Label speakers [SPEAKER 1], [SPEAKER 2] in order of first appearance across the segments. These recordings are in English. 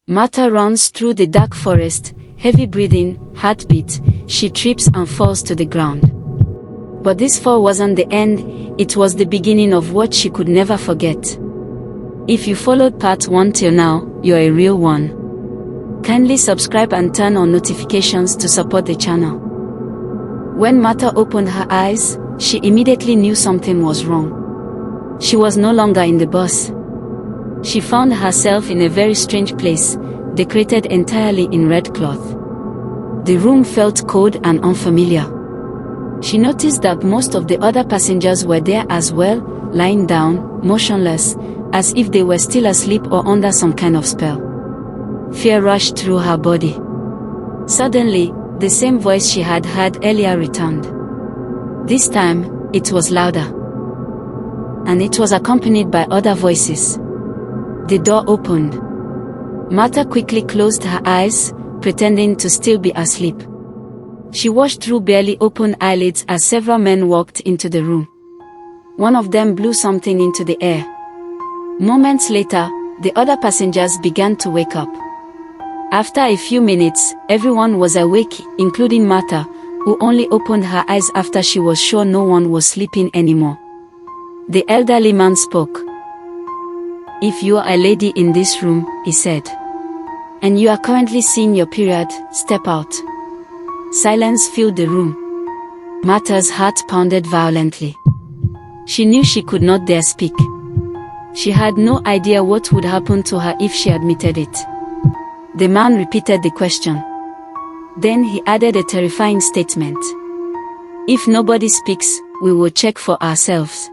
[SPEAKER 1] Martha runs through the dark forest, heavy breathing, heartbeat. She trips and falls to the ground. But this fall wasn't the end, it was the beginning of what she could never forget. If you followed part 1 till now, you're a real one. Kindly subscribe and turn on notifications to support the channel. When Martha opened her eyes, she immediately knew something was wrong. She was no longer in the bus. She found herself in a very strange place, decorated entirely in red cloth. The room felt cold and unfamiliar. She noticed that most of the other passengers were there as well, lying down, motionless, as if they were still asleep or under some kind of spell. Fear rushed through her body. Suddenly, the same voice she had heard earlier returned. This time, it was louder. And it was accompanied by other voices. The door opened. Martha quickly closed her eyes, pretending to still be asleep. She watched through barely open eyelids as several men walked into the room. One of them blew something into the air. Moments later, the other passengers began to wake up. After a few minutes, everyone was awake, including Martha, who only opened her eyes after she was sure no one was sleeping anymore. The elderly man spoke. "If you are a lady in this room," he said, "and you are currently seeing your period, step out." Silence filled the room. Martha's heart pounded violently. She knew she could not dare speak. She had no idea what would happen to her if she admitted it. The man repeated the question. Then he added a terrifying statement. "If nobody speaks, we will check for ourselves."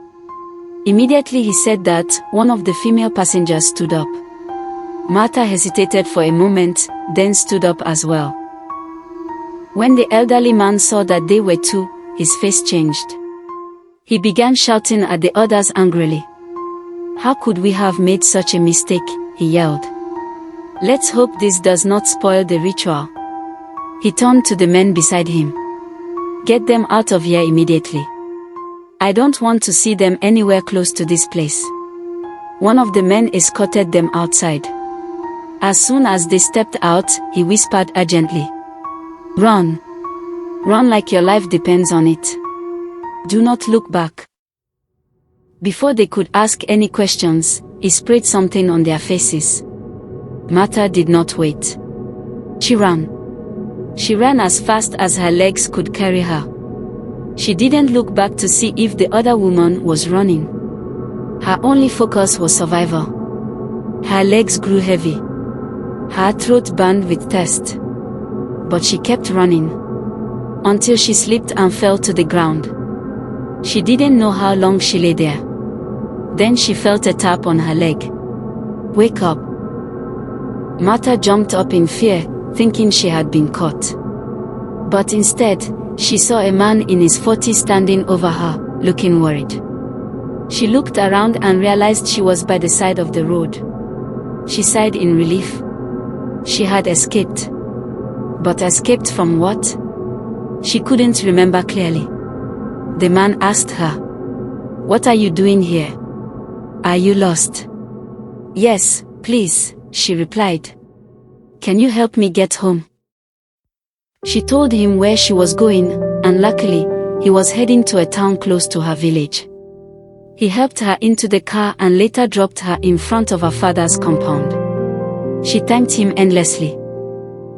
[SPEAKER 1] Immediately he said that, one of the female passengers stood up. Martha hesitated for a moment, then stood up as well. When the elderly man saw that they were two, his face changed. He began shouting at the others angrily. "How could we have made such a mistake?" he yelled. "Let's hope this does not spoil the ritual." He turned to the men beside him. "Get them out of here immediately. I don't want to see them anywhere close to this place." One of the men escorted them outside. As soon as they stepped out, he whispered urgently, "Run! Run like your life depends on it. Do not look back." Before they could ask any questions, he sprayed something on their faces. Martha did not wait. She ran. She ran as fast as her legs could carry her. She didn't look back to see if the other woman was running. Her only focus was survival. Her legs grew heavy. Her throat burned with thirst. But she kept running. Until she slipped and fell to the ground. She didn't know how long she lay there. Then she felt a tap on her leg. "Wake up." Martha jumped up in fear, thinking she had been caught. But instead, she saw a man in his 40s standing over her, looking worried. She looked around and realized she was by the side of the road. She sighed in relief. She had escaped. But escaped from what? She couldn't remember clearly. The man asked her, "What are you doing here? Are you lost?" "Yes, please," she replied. "Can you help me get home?" She told him where she was going, and luckily, he was heading to a town close to her village. He helped her into the car and later dropped her in front of her father's compound. She thanked him endlessly.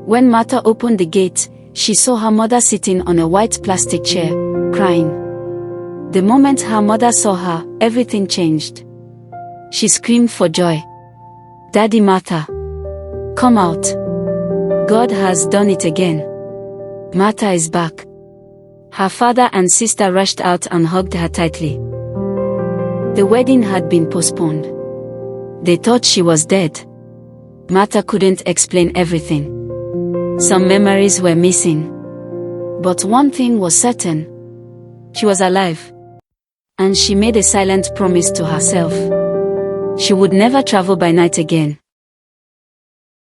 [SPEAKER 1] When Martha opened the gate, she saw her mother sitting on a white plastic chair, crying. The moment her mother saw her, everything changed. She screamed for joy. "Daddy Martha! Come out! God has done it again. Martha is back." Her father and sister rushed out and hugged her tightly. The wedding had been postponed. They thought she was dead. Martha couldn't explain everything. Some memories were missing. But one thing was certain. She was alive. And she made a silent promise to herself. She would never travel by night again.